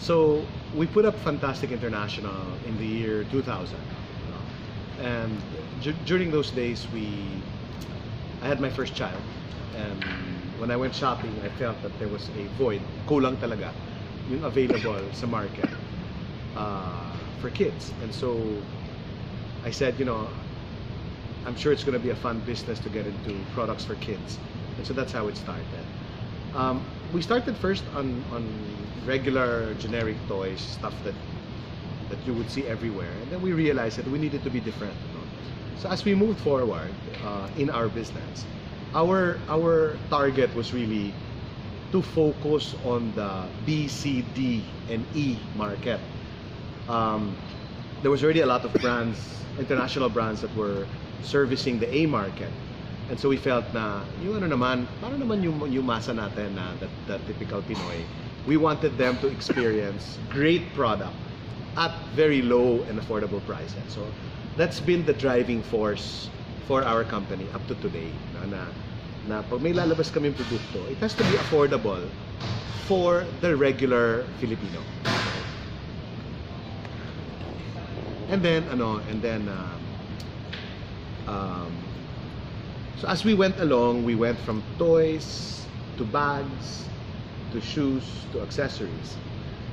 So we put up Fantastic International in the year 2000, and during those days I had my first child, and when I went shopping, I felt that there was a void, kulang talaga, yung available sa market for kids. And so I said, I'm sure it's going to be a fun business to get into products for kids, and so that's how it started. We started first on regular generic toys, stuff that you would see everywhere, and then we realized that we needed to be different. So as we moved forward in our business, our target was really to focus on the B, C, D, and E market. There was already a lot of brands, international brands, that were servicing the A market. And so we felt na, para naman yung masa natin na that typical Pinoy, we wanted them to experience great product at very low and affordable prices. So that's been the driving force for our company up to today. Na pag may lalabas kaming produkto, it has to be affordable for the regular Filipino. So as we went along, we went from toys to bags to shoes to accessories.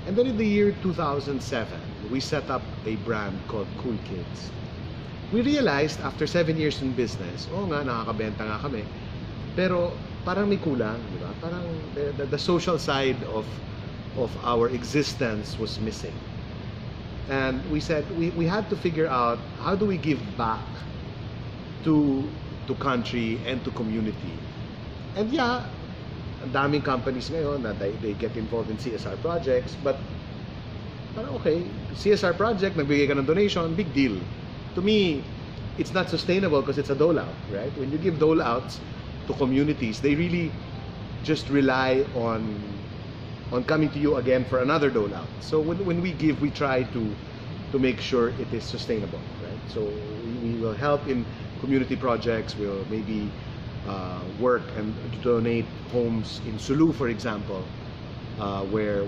And then in the year 2007, we set up a brand called Cool Kids. We realized after 7 years in business, nakakabenta nga kami, pero parang may kulang, di ba? Parang the social side of our existence was missing. And we said we had to figure out, how do we give back to country and to community. And yeah, ang daming companies ngayon na they get involved in CSR projects, but okay, CSR project, nagbigay ka ng donation, big deal. To me, it's not sustainable because it's a dole out, right? When you give dole outs to communities, they really just rely on coming to you again for another dole out. So when we give, we try to make sure it is sustainable, right? So we will help in community projects. We'll maybe work and donate homes in Sulu, for example, where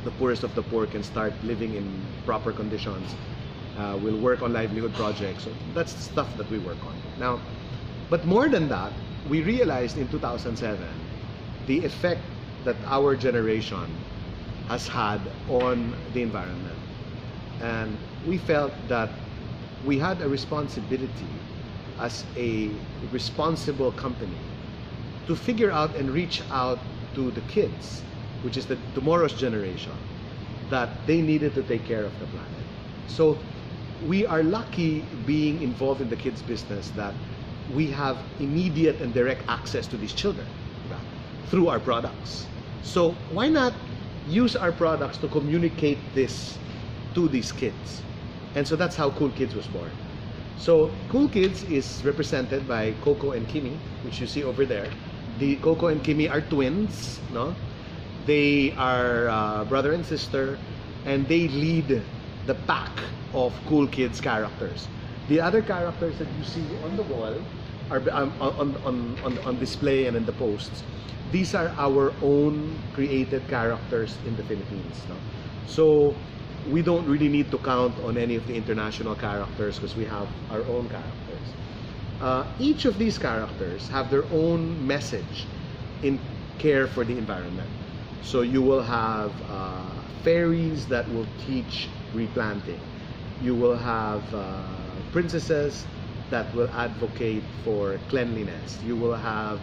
the poorest of the poor can start living in proper conditions. We'll work on livelihood projects. So that's the stuff that we work on now. But more than that, we realized in 2007 the effect that our generation has had on the environment, and we felt that we had a responsibility as a responsible company to figure out and reach out to the kids, which is the tomorrow's generation, that they needed to take care of the planet. So we are lucky being involved in the kids business that we have immediate and direct access to these children through our products. So why not use our products to communicate this to these kids? And so that's how Cool Kids was born. So Cool Kids is represented by Coco and Kimi, which you see over there. The Coco and Kimi are twins, no? They are brother and sister, and they lead the pack of Cool Kids characters. The other characters that you see on the wall are on display and in the posts. These are our own created characters in the Philippines, no? So we don't really need to count on any of the international characters because we have our own characters. Each of these characters have their own message in care for the environment. So you will have fairies that will teach replanting. You will have princesses that will advocate for cleanliness. You will have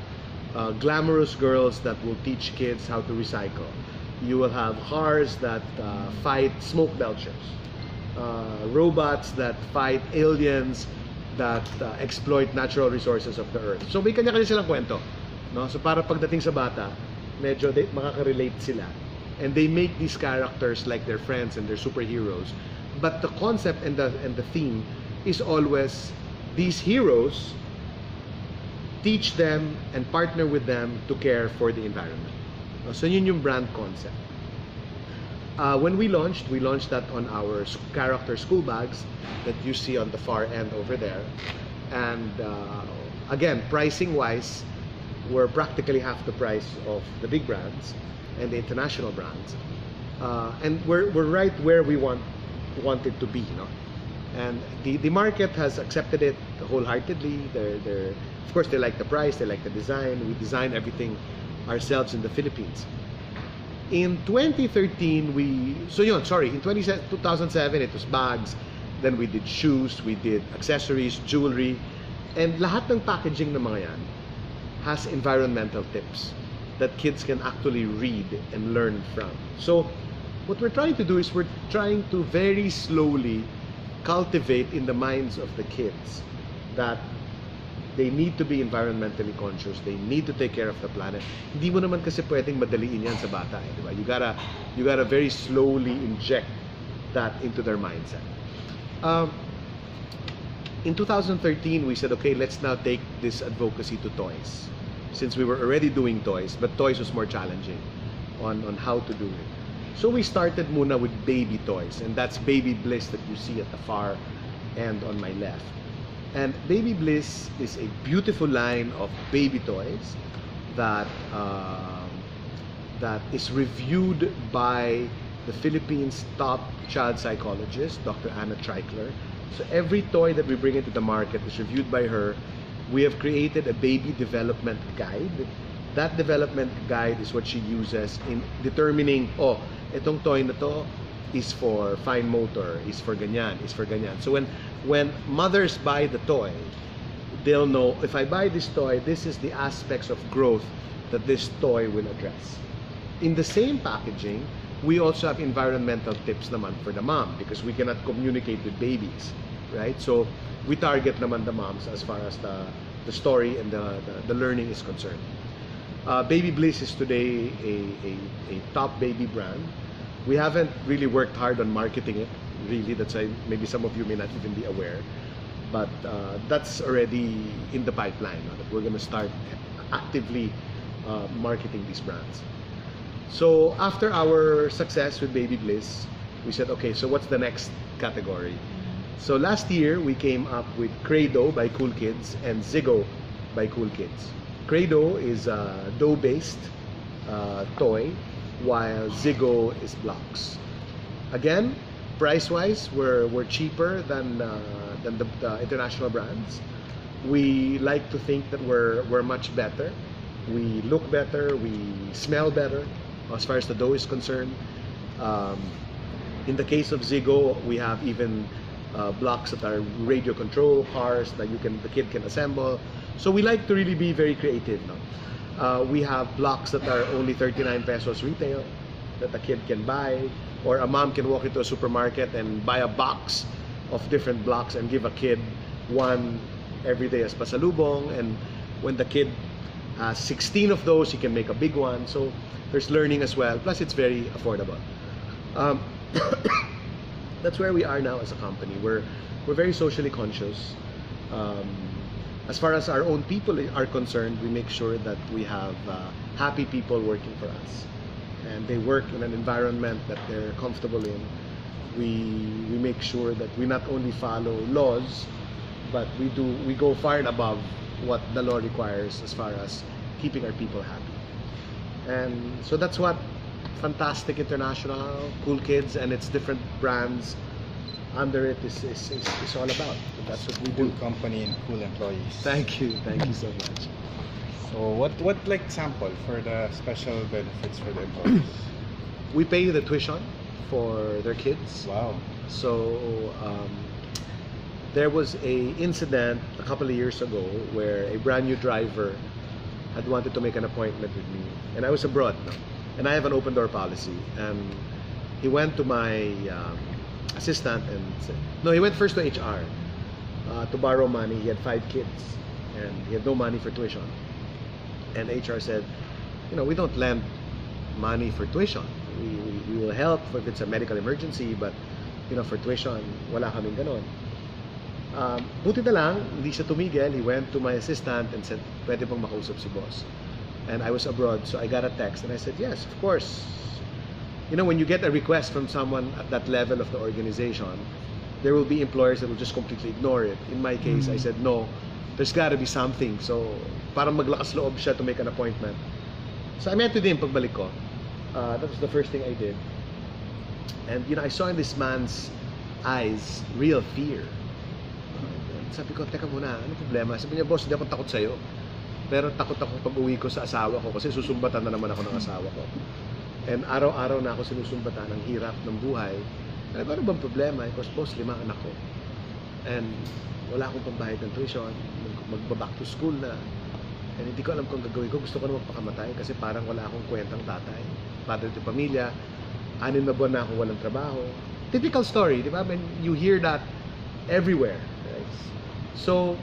glamorous girls that will teach kids how to recycle. You will have cars that fight smoke belchers, robots that fight aliens that exploit natural resources of the earth. So may kanya-kanya silang kwento, no? So para pagdating sa bata, medyo makaka-relate sila, and they make these characters like their friends and their superheroes. But the concept and the theme is always these heroes teach them and partner with them to care for the environment. So yun yung brand concept. When we launched that on our character school bags that you see on the far end over there. And again, pricing wise, we're practically half the price of the big brands and the international brands. And we're right where we want it to be, you know. And the market has accepted it wholeheartedly. They're of course, they like the price, they like the design. We design everything ourselves in the Philippines. In 2013, in 2007 it was bags, then we did shoes, we did accessories, jewelry, and lahat ng packaging ng mga yan has environmental tips that kids can actually read and learn from. So what we're trying to do is we're trying to very slowly cultivate in the minds of the kids that they need to be environmentally conscious. They need to take care of the planet. Hindi mo naman kasi pwedeng madaliin yan sa bata, eh, di ba? You gotta very slowly inject that into their mindset. In 2013, we said, okay, let's now take this advocacy to toys. Since we were already doing toys, but toys was more challenging on how to do it. So we started muna with baby toys, and that's Baby Bliss that you see at the far end on my left. And Baby Bliss is a beautiful line of baby toys that that is reviewed by the Philippines' top child psychologist, Dr. Anna Treichler. So every toy that we bring into the market is reviewed by her. We have created a baby development guide. That development guide is what she uses in determining, oh, itong toy na to is for fine motor, is for ganyan, is for ganyan. So when mothers buy the toy, they'll know, if I buy this toy, this is the aspects of growth that this toy will address. In the same packaging, we also have environmental tips naman for the mom, because we cannot communicate with babies, right? So we target naman the moms as far as the story and the learning is concerned. Baby Bliss is today a top baby brand. We haven't really worked hard on marketing it, really. That's why maybe some of you may not even be aware. But that's already in the pipeline, that we're going to start actively marketing these brands. So after our success with Baby Bliss, we said, okay, so what's the next category? So last year, we came up with Credo by Cool Kids and Zigo by Cool Kids. Credo is a dough-based toy, while Zigo is blocks. Again, price-wise, we're cheaper than the international brands. We like to think that we're much better. We look better, we smell better as far as the dough is concerned. In the case of Zigo, we have even blocks that are radio control cars that the kid can assemble. So we like to really be very creative, no? We have blocks that are only 39 pesos retail that a kid can buy, or a mom can walk into a supermarket and buy a box of different blocks and give a kid one every day as pasalubong. And when the kid has 16 of those, he can make a big one. So there's learning as well. Plus, it's very affordable. That's where we are now as a company. We're very socially conscious. As far as our own people are concerned, we make sure that we have happy people working for us, and they work in an environment that they're comfortable in. We make sure that we not only follow laws, but we go far and above what the law requires as far as keeping our people happy. And so that's what Fantastic International, Cool Kids, and its different brands under it is all about. That's what we do. Cool company and cool employees. Thank you so much. So what like sample for the special benefits for the employees? We pay the tuition for their kids. Wow. So there was a incident a couple of years ago where a brand new driver had wanted to make an appointment with me, and I was abroad, no? And I have an open door policy, and he went to my assistant and said, no, he went first to HR to borrow money. He had 5 kids and he had no money for tuition, and HR said, we don't lend money for tuition. We will help if it's a medical emergency, but for tuition, wala kaming ganon. Buti na lang, hindi siya tumigil. He went to my assistant and said, pwede pong makausap si boss. And I was abroad, so I got a text and I said, yes, of course. When you get a request from someone at that level of the organization, there will be employers that will just completely ignore it. In my case, I said, no, there's gotta be something. So, parang maglakas loob siya to make an appointment. So I met with him pagbalik ko. That was the first thing I did. And I saw in this man's eyes real fear. Sabi ko, teka muna, ano problema? Sabi niya, boss, hindi ako takot sa'yo. Pero takot ako pag uwi ko sa asawa ko kasi susumbatan na naman ako ng asawa ko. And araw-araw na ako sinusumbatan ng hirap ng buhay. Ano bang problema? Because boss, 5 anak ko. And wala akong pambayad ng tuition. Magbaback to school na. And hindi ko alam kung gagawin ko. Gusto ko na magpakamatay kasi parang wala akong kwentang tatay. Padre de pamilya. 6 na buwan na akong walang trabaho. Typical story, di ba? I mean, you hear that everywhere. Right? So,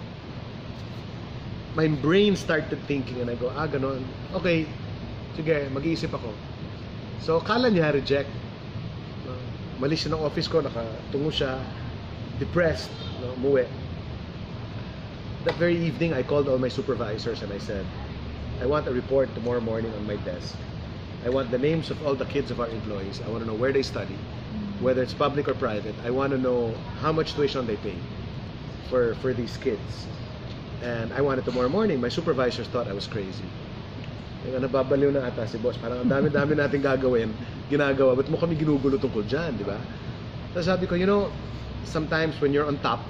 my brain started thinking and I go, ganon. Okay, sige, mag-iisip ako. So, kala niya reject. Malis siya ng office ko, nakatungo siya, depressed, umuwi. That very evening, I called all my supervisors and I said, I want a report tomorrow morning on my desk. I want the names of all the kids of our employees. I want to know where they study, whether it's public or private. I want to know how much tuition they pay for these kids. And I want it tomorrow morning. My supervisors thought I was crazy. Nababaliw na ata si boss. Parang ang dami-dami natin gagawin, ginagawa. Ba't mo kami ginugulo tungkol dyan, di ba? So sabi ko, sometimes when you're on top,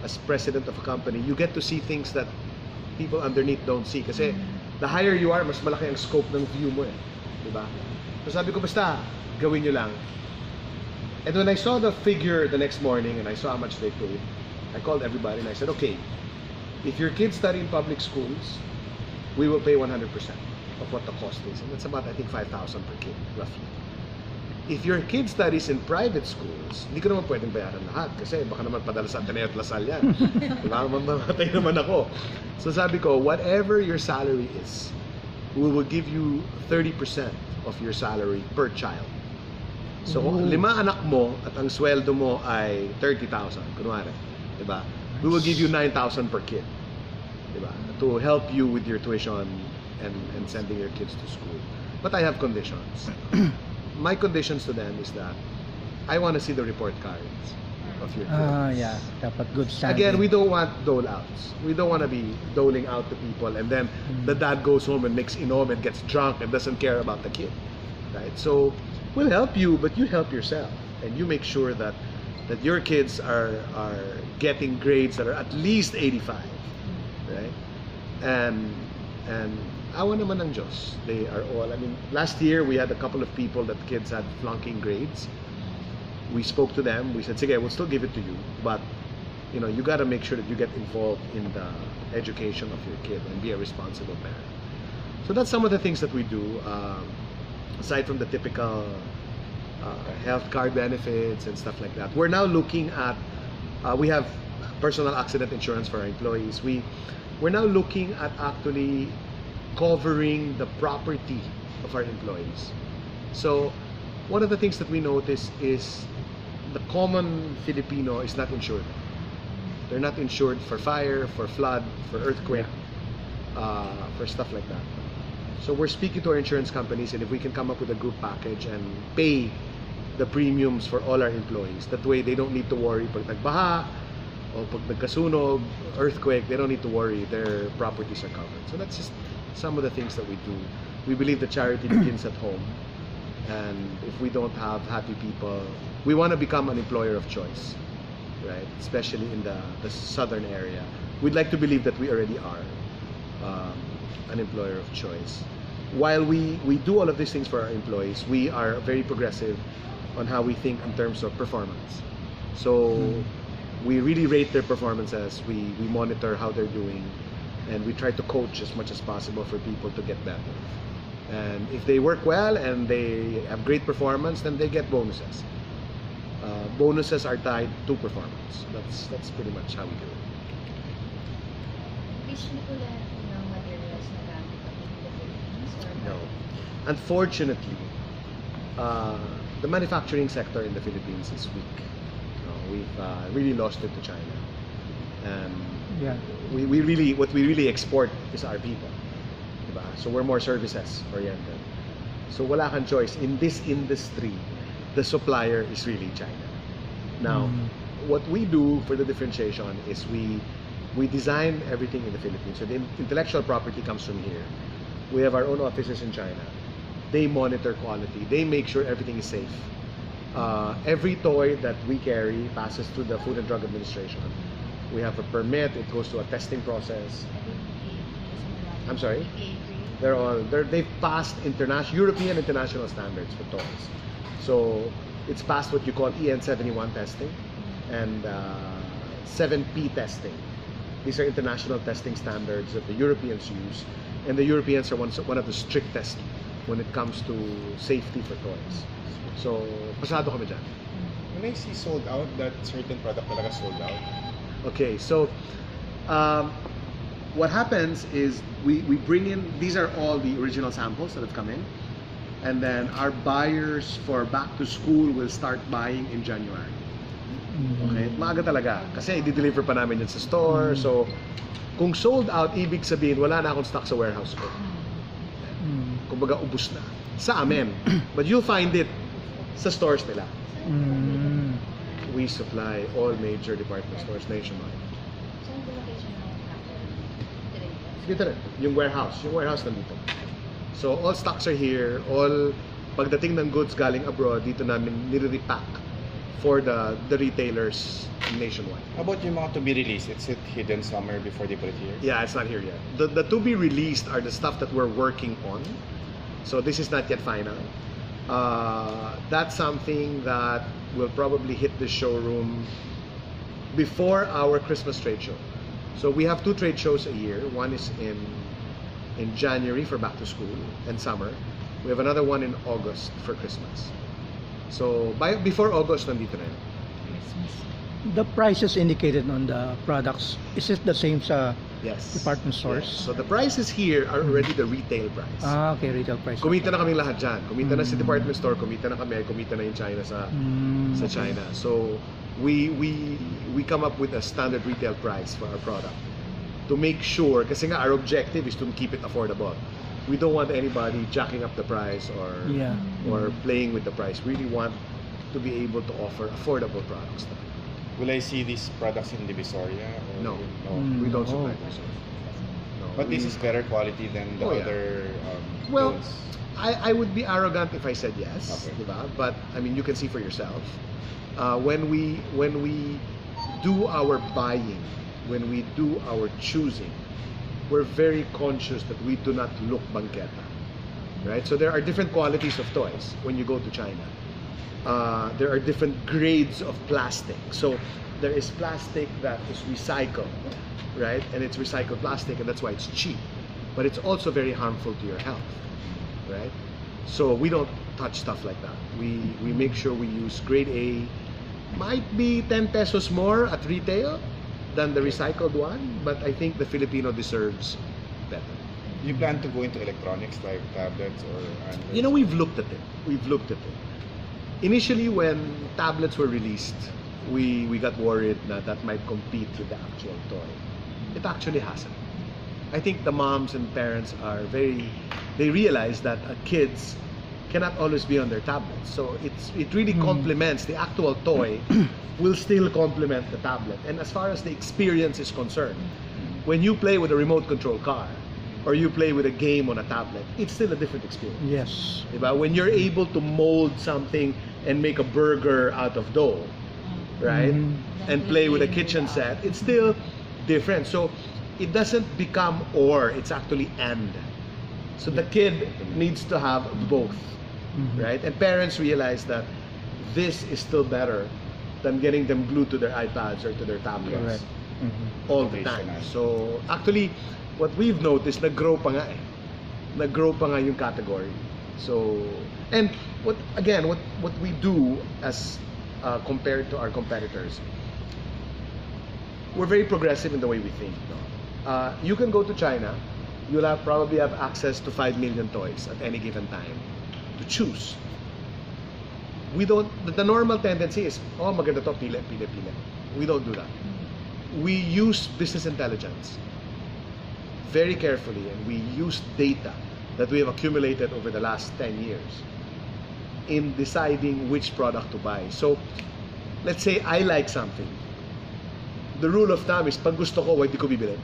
as president of a company, you get to see things that people underneath don't see. Kasi the higher you are, mas malaki ang scope ng view mo eh. Di ba? So sabi ko, basta, gawin nyo lang. And when I saw the figure the next morning and I saw how much they paid, I called everybody and I said, okay, if your kids study in public schools, we will pay 100% of what the cost is. And that's about, I think, 5,000 per kid, roughly. If your kid studies in private schools, hindi ko naman pwedeng bayaran lahat kasi baka naman padala sa Ateneo at Lasal yan. Baka mamatay naman ako. So sabi ko, whatever your salary is, we will give you 30% of your salary per child. So kung 5 anak mo at ang sweldo mo ay 30,000, kunwari, diba? We will give you 9,000 per kid, diba? To help you with your tuition and sending your kids to school. But I have conditions. My conditions to them is that I want to see the report cards of your kids. Yeah, dapat good standing. Again, we don't want dole outs. We don't want to be doling out to people and then the dad goes home and makes inom and gets drunk and doesn't care about the kid. Right? So we'll help you, but you help yourself and you make sure that your kids are getting grades that are at least 85. Right? And awa naman ng Diyos. They are all, last year we had a couple of people that kids had flunking grades. We spoke to them. We said, sige, we'll still give it to you, but you got to make sure that you get involved in the education of your kid and be a responsible parent. So that's some of the things that we do. Aside from the typical health card benefits and stuff like that, we're now looking at, we have personal accident insurance for our employees. We're now looking at actually covering the property of our employees. So one of the things that we notice is the common Filipino is not insured. They're not insured for fire, for flood, for earthquake, for stuff like that. So we're speaking to our insurance companies, and if we can come up with a group package and pay the premiums for all our employees, that way they don't need to worry pag nagbaha o pag nagkasunog, earthquake, they don't need to worry, their properties are covered. So that's just some of the things that we do. We believe that charity begins at home, and if we don't have happy people, we want to become an employer of choice, right? Especially in the southern area. We'd like to believe that we already are an employer of choice. While we do all of these things for our employees, we are very progressive on how we think in terms of performance. So we really rate their performances, we monitor how they're doing, and we try to coach as much as possible for people to get better. And if they work well and they have great performance, then they get bonuses. Bonuses are tied to performance. That's pretty much how we do it. Materials na gamit in the Philippines? No. Unfortunately, the manufacturing sector in the Philippines is weak. We've really lost it to China. And we really, what we really export is our people. Diba? So we're more services oriented. So wala kang choice. In this industry, the supplier is really China. Now, what we do for the differentiation is we design everything in the Philippines. So the intellectual property comes from here. We have our own offices in China. They monitor quality. They make sure everything is safe. Every toy that we carry passes through the Food and Drug Administration. We have a permit, it goes through a testing process. I'm sorry? They've passed European international standards for toys. So it's passed what you call EN71 testing and 7P testing. These are international testing standards that the Europeans use, and the Europeans are one of the strictest when it comes to safety for toys. So, pasado kami dyan. When I see sold out, that certain product talaga sold out. Okay, so what happens is we bring in, these are all the original samples that have come in, and then our buyers for back to school will start buying in January. Okay, maaga talaga kasi i-deliver pa namin yan sa store. So kung sold out, ibig sabihin wala na akong stock sa warehouse ko. Kumbaga ubos na sa amin. But you'll find it sa stores nila. We supply all major department stores nationwide. Saan yung location ng factory? Dito rin, yung warehouse nandito. So all stocks are here, all pagdating ng goods galing abroad, dito namin nire-repack for the retailers nationwide. How about yung mga to be released? Is it hidden somewhere before they put it here? Yeah, it's not here yet. The to be released are the stuff that we're working on. So this is not yet final. That's something that will probably hit the showroom before our Christmas trade show. So we have 2 trade shows a year. One is in January for back to school and summer. We have another one in August for Christmas. So before August, nandito na yun. The prices indicated on the products, is it the same sa Yes. department stores? Yes. So the prices here are already the retail price. Okay, retail price. Kumita na kaming lahat dyan. Kumita na sa department store, kumita na kami, kumita na yung China sa China. So we come up with a standard retail price for our product to make sure, kasi nga our objective is to keep it affordable. We don't want anybody jacking up the price or playing with the price. We really want to be able to offer affordable products. Will I see these products in Divisoria? Or No, we don't supply No. this. No, But this we- is better quality than the Oh, yeah. other Well, clothes. I would be arrogant if I said yes, Okay. diba? But I mean, you can see for yourself. When we do our buying, when we do our choosing, we're very conscious that we do not look banqueta, right? So there are different qualities of toys when you go to China. There are different grades of plastic. So there is plastic that is recycled, right? And it's recycled plastic, and that's why it's cheap. But it's also very harmful to your health, right? So we don't touch stuff like that. We make sure we use grade A. Might be 10 pesos more at retail than the recycled one, but I think the Filipino deserves better. You plan to go into electronics like tablets or Androids? You know, we've looked at it. Initially, when tablets were released, we got worried that might compete with the actual toy. It actually hasn't. I think the moms and parents they realize that kids cannot always be on their tablets. So it really complements the actual toy, will still complement the tablet. And as far as the experience is concerned, when you play with a remote control car or you play with a game on a tablet, it's still a different experience. Yes. Diba? When you're able to mold something and make a burger out of dough, right? And play with a kitchen set, it's still different. So it doesn't become or, it's actually and. So the kid needs to have both, right? And parents realize that this is still better than getting them glued to their iPads or to their tablets Correct. all the time. So actually, what we've noticed, nag-grow pa nga eh. Nag-grow pa nga yung category. So, and what we do as compared to our competitors, we're very progressive in the way we think. No? You can go to China, you'll probably have access to 5 million toys at any given time to choose. We don't, the normal tendency is, oh maganda to, pili. We don't do that. We use business intelligence very carefully, and we use data that we have accumulated over the last 10 years in deciding which product to buy. So, let's say I like something. The rule of thumb is, pag gusto ko, hindi ko bibili.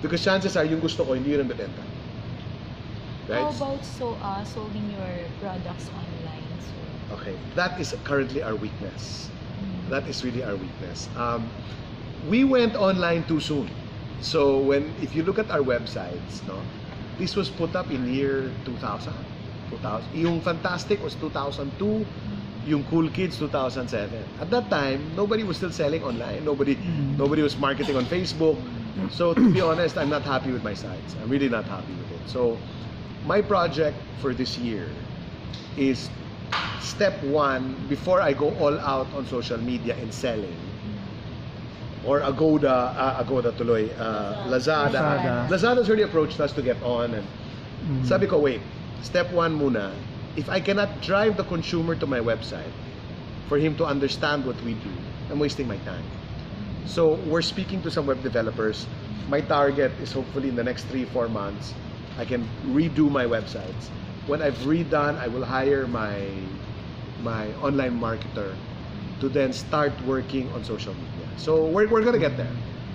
Because chances are, yung gusto ko, hindi yun ang bebenta. Right? How about solding your products online? So, Okay, that is currently our weakness. That is really our weakness. We went online too soon. So if you look at our websites, no, this was put up in year 2000. Yung Fantastic was 2002. Yung Cool Kids 2007. At that time, nobody was still selling online. Nobody was marketing on Facebook. So to be honest, I'm not happy with my sites. I'm really not happy with it. So my project for this year is step one, before I go all out on social media and selling, or Agoda tuloy, Lazada. Lazada's already approached us to get on, and sabi ko, wait, step one muna, if I cannot drive the consumer to my website for him to understand what we do, I'm wasting my time. So we're speaking to some web developers. My target is hopefully in the next 3-4 months, I can redo my websites. When I've redone, I will hire my online marketer to then start working on social media. So we're gonna get there.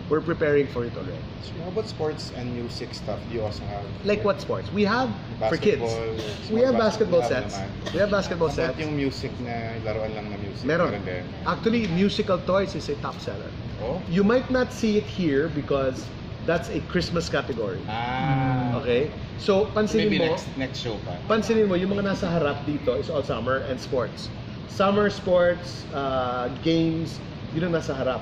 We're preparing for it already. So how about sports and music stuff? Do you also have? Like what sports? We have for kids. Basketball, We have basketball have sets. naman. We have basketball How about sets. yung music na laruan lang na music? Meron. din. Actually, musical toys is a top seller. Oh? You might not see it here because that's a Christmas category. Ah. Okay? So, pansinin Maybe mo, next show pa. pansinin mo, yung mga nasa harap dito is all summer and sports. Summer sports, games, yun ang nasa harap.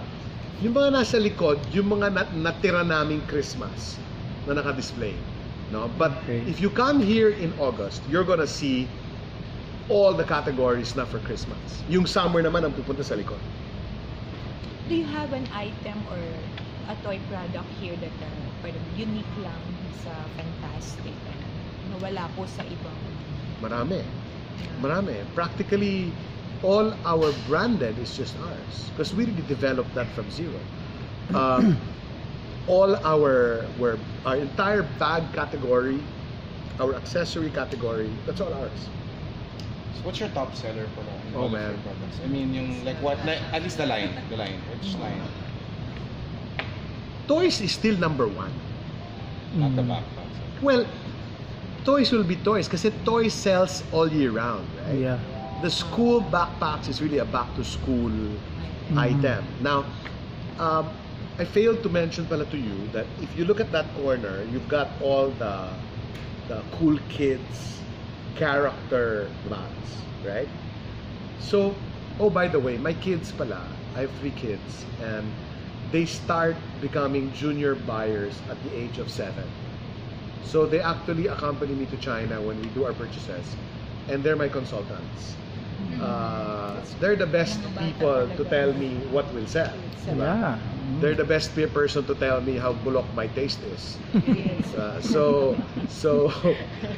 Yung mga nasa likod, yung mga natira naming Christmas na naka-display. No? But Okay. if you come here in August, you're gonna see all the categories na for Christmas. Yung summer naman ang pupunta sa likod. Do you have an item or a toy product here that parang unique lang sa Fantastic na wala po sa ibang? Marami. Marami. Practically, all our branded is just ours. Because we really developed that from zero. All our entire bag category, our accessory category, that's all ours. So what's your top seller for Oh, all of man. your products? I mean, yung like what? Like, at least the line. Which line? Toys is still number one. Not the Mm. backpacks. Well, toys will be toys kasi toys sells all year round, right? Yeah. The school backpacks is really a back-to-school item. Now, I failed to mention pala to you that if you look at that corner, you've got all the Cool Kids character bags, right? So, oh, by the way, my kids pala, I have 3 kids, and they start becoming junior buyers at the age of 7. So they actually accompany me to China when we do our purchases, and they're my consultants. They're the best people to tell me what will sell. Diba? Yeah. They're the best person to tell me how bulok my taste is. So,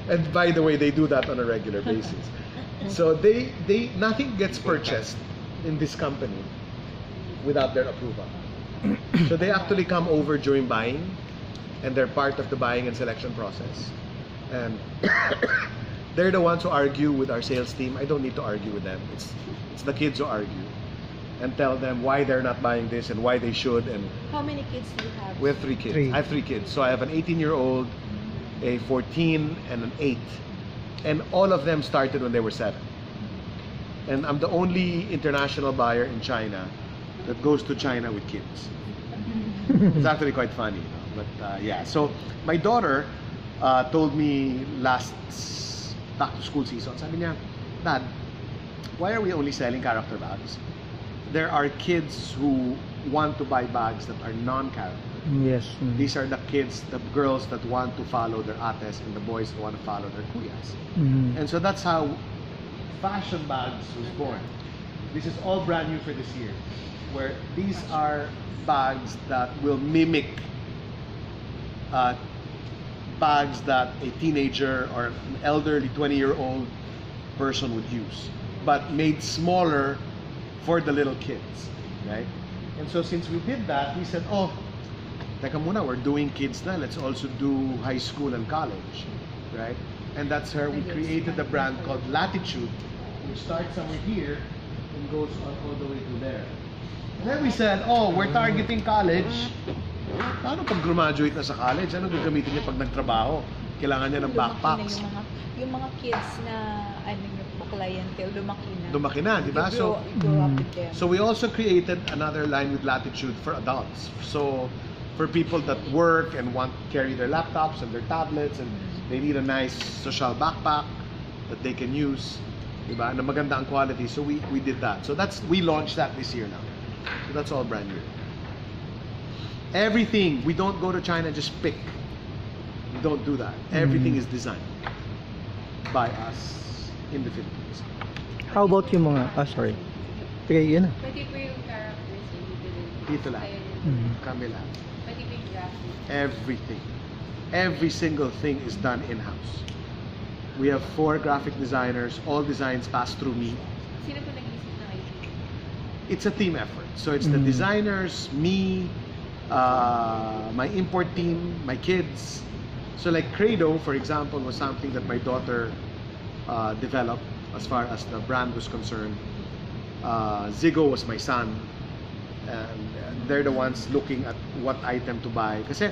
and by the way, they do that on a regular basis. So they nothing gets purchased in this company without their approval. So they actually come over during buying, and they're part of the buying and selection process. And they're the ones who argue with our sales team. I don't need to argue with them. It's the kids who argue and tell them why they're not buying this and why they should. And How many kids do you have? we have 3 kids. 3. I have 3 kids. So I have an 18-year-old, a 14, and an 8. And all of them started when they were 7. And I'm the only international buyer in China that goes to China with kids. It's actually quite funny. But yeah, so my daughter told me last back-to-school season, sabi niya, Dad, why are we only selling character bags? There are kids who want to buy bags that are non-character. Yes. These are the kids, the girls that want to follow their ates and the boys that want to follow their kuyas. And so that's how Fashion Bags was born. This is all brand new for this year, where these are bags that will mimic bags that a teenager or an elderly 20-year-old person would use, but made smaller for the little kids, right? And so since we did that, we said, oh, teka muna, we're doing kids na, let's also do high school and college, right? And that's where we created the brand called Latitude, which starts somewhere here and goes all the way to there. And then we said, oh, we're targeting college. Paano pag graduate na sa college? Ano gagamitin niya pag nagtrabaho? kailangan niya ng backpacks. Yung mga kids na ano yung clientele, Lumaki na, di ba? You grow up with them. So we also created another line with Latitude for adults. So for people that work and want to carry their laptops and their tablets and they need a nice social backpack that they can use, di ba? Na maganda ang quality. So we did that. So we launched that this year now. So that's all brand new. Everything, we don't go to China and just pick. We don't do that. Everything is designed by us in the Philippines. How about yung mga, sorry. Okay, yun na. Pwede po yung characters na Dito lang. Kami lang. Pwede po yung graphics. Everything. Every single thing is done in-house. We have 4 graphic designers. All designs pass through me. Sino po nag-iisip ng idea? It's a team effort. So it's the designers, me, my import team, my kids. So like Credo, for example, was something that my daughter developed as far as the brand was concerned. Zigo was my son. And they're the ones looking at what item to buy. Kasi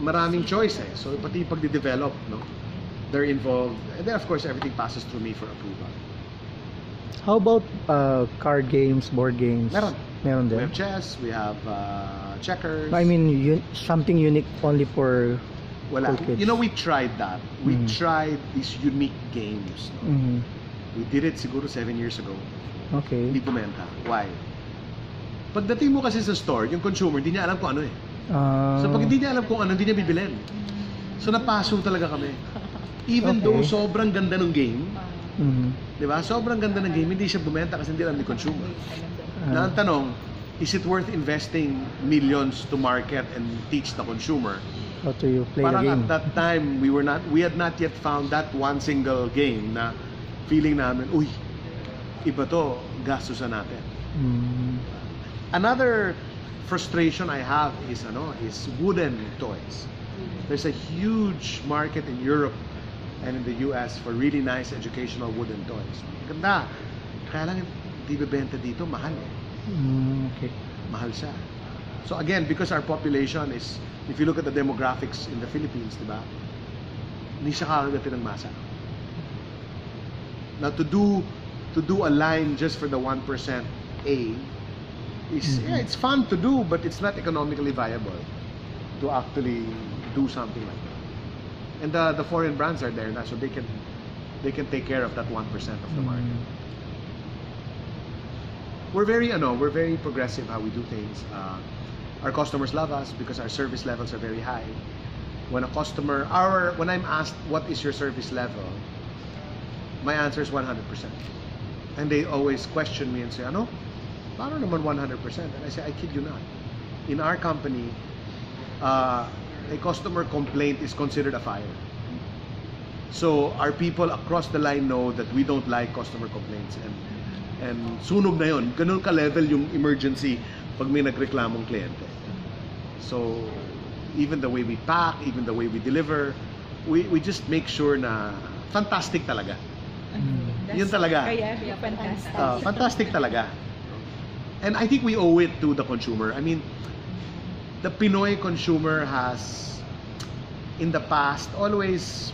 maraming choice eh. So pati pag-develop, no? They're involved. And then of course everything passes through me for approval. How about card games, board games? Meron We din. have chess, we have checkers. I mean, something unique only for Wala. kids. You know, we tried that. We tried these unique games. No? We did it siguro 7 years ago. Okay. Hindi bumenta. Why? Pagdating mo kasi sa store, yung consumer, hindi niya alam kung ano eh. So pag hindi niya alam kung ano, hindi niya bibilin. So napaso talaga kami. Even though sobrang ganda ng game, di ba? Sobrang ganda ng game, hindi siya bumenta kasi hindi alam ni consumer. Na ang tanong, is it worth investing millions to market and teach the consumer? How do you play Parang the game? at that time, we had not yet found that one single game na feeling namin, uy, iba to, gastusan natin. Another frustration I have is wooden toys. There's a huge market in Europe and in the US for really nice educational wooden toys. Ganda. Kaya lang hindi bebenta dito, mahal eh. Okay. Mahal siya. So again, because our population is, if you look at the demographics in the Philippines, di ba? Hindi siya kakagatin ng masa. Now to do a line just for the 1% A is it's fun to do, but it's not economically viable to actually do something like that. And the foreign brands are there now, so they can take care of that 1% of the market. We're very progressive how we do things. Our customers love us because our service levels are very high. When I'm asked what is your service level, my answer is 100%. And they always question me and say, ano? Paano naman 100%? And I say, I kid you not. In our company, a customer complaint is considered a fire. So our people across the line know that we don't like customer complaints. And sunog na yun. Ganun ka-level yung emergency pag may nagreklamong kliyente. So even the way we pack, even the way we deliver, we just make sure na fantastic talaga. Yun talaga. Kaya fantastic. Fantastic talaga. And I think we owe it to the consumer. I mean, the Pinoy consumer has, in the past, always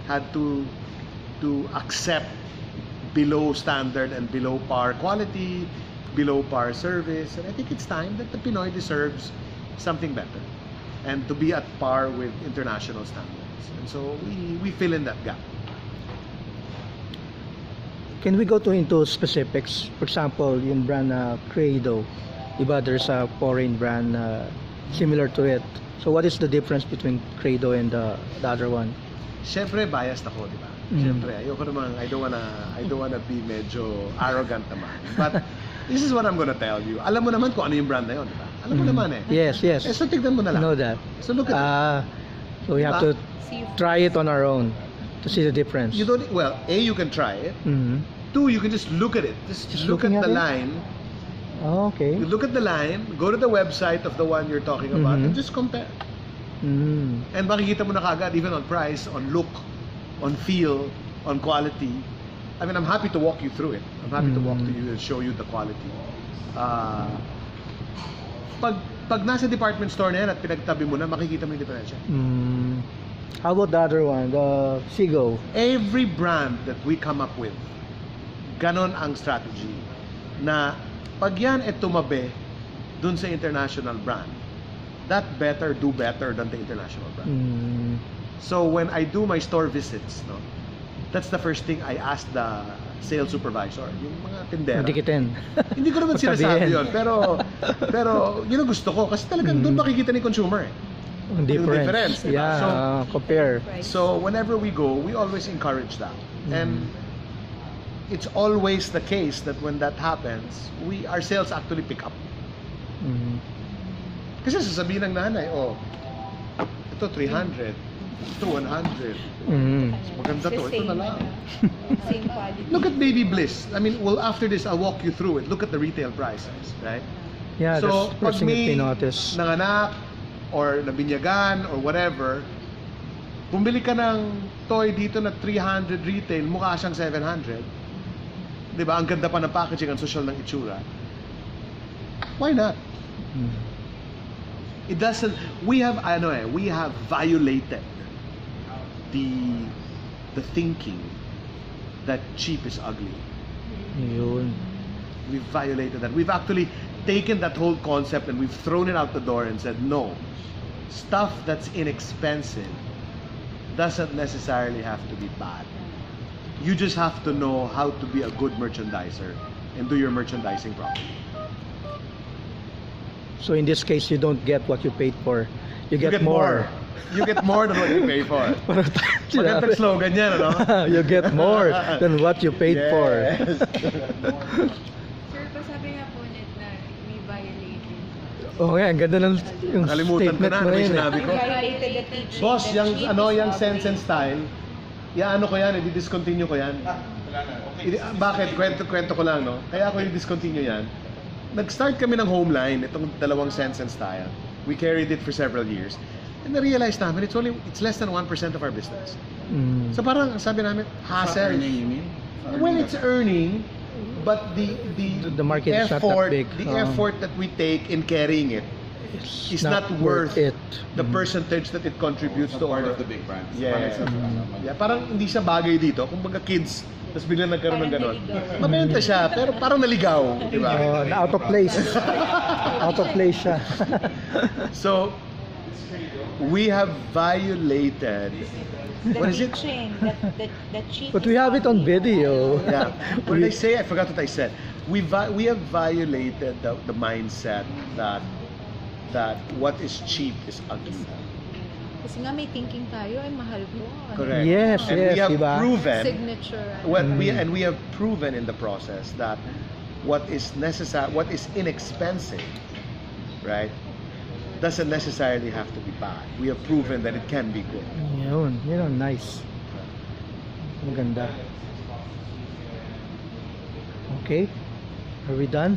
had to accept below standard and below par quality, below par service. And I think it's time that the Pinoy deserves something better and to be at par with international standards. And so we fill in that gap. Can we go into specifics? For example, yung brand na Credo, diba, there's a foreign brand similar to it. So what is the difference between Credo and the other one? Siyempre, biased ako, di ba? Siyempre, ayoko naman, I don't wanna be medyo arrogant naman. But this is what I'm gonna tell you. Alam mo naman kung ano yung brand na yun, di ba? Alam mo naman eh. Yes. So tignan mo na lang. Know that. So look at it. So we have to try it on our own to see the difference. You don't, well, A, you can try it. Two, you can just look at it. Just look at looking the at it? line. Oh, okay. You look at the line, go to the website of the one you're talking about, and just compare. And makikita mo na kagad, even on price, on look, on feel, on quality. I mean, I'm happy to walk you through it. I'm happy to walk to you and show you the quality. Pag nasa department store na yan at pinagtabi mo na, makikita mo yung diferensya. How about the other one, the Seago? Every brand that we come up with, ganon ang strategy na pag yan tumabi dun sa international brand, that better do better than the international brand. Mm. So when I do my store visits, no, that's the first thing I ask the sales supervisor, yung mga tindera. Madikitin. Hindi ko naman sinasabi yun, pero yun ang gusto ko kasi talagang doon makikita ni consumer eh. Ang Yung difference. diba? Yeah, compare. So whenever we go, we always encourage that. And it's always the case that when that happens, our sales actually pick up. Mm. Kasi sasabihin ng nanay, oh, ito 300, ito 100. Mm. Maganda to, ito na lang. Same quality. Look at Baby Bliss. I mean, well, after this, I'll walk you through it. Look at the retail prices, right? Yeah, So, that's pag first thing may you notice. nanganak or nabinyagan or whatever, bumili ka ng toy dito na 300 retail, mukha siyang 700. 'Di ba? Ang ganda pa ng packaging, ang social ng itsura. Why not? Mm. It doesn't. We have violated the thinking that cheap is ugly. Yun. We've violated that. We've actually taken that whole concept and we've thrown it out the door and said, no, stuff that's inexpensive doesn't necessarily have to be bad. You just have to know how to be a good merchandiser and do your merchandising properly. So in this case, you don't get what you paid for. You get more. You get more than what you pay for. Magandang Yes. slogan yan, ano? You get more than what you paid for. Yes. Sir, pasabi nga po net na we violated. Oh, yeah, ang ganda ng yung Nakalimutan ko statement na, mo ano yung yun. sinabi ko? We violated the teaching. Boss, that yung cheap ano, is yung ugly. Sense and Style, ano ko yan, i-discontinue ko yan. Bakit? Kwento ko lang, no? Kaya ako i-discontinue yan. Nag-start kami ng home line, itong dalawang Sense and Style. We carried it for several years. And na-realize namin, it's less than 1% of our business. Mm. So parang sabi namin, hassle. Well, it's earning, but the The market is not that effort, big. the effort that we take in carrying it It's is not worth it. the percentage that it contributes to Part our of the big brands. Yeah. Yeah, parang hindi siya bagay dito. Kung baga kids, tapos biglang nagkaroon ng gano'n. Mabenta siya, pero parang naligaw. Di ba? Oh, out of place. Out of place siya. So, we have violated, The what is it? teaching, that cheap But is we have it on ugly. video. Yeah. What did I say? I forgot what I said. We have violated the mindset that what is cheap is ugly. Kasi nga may thinking tayo, ay mahal po. Correct. Yes, And yes, we have diba? proven Signature. we have proven in the process that what is necessary, what is inexpensive, right, doesn't necessarily have to be bad. We have proven that it can be good. Yun, nice. Maganda. Okay. Are we done?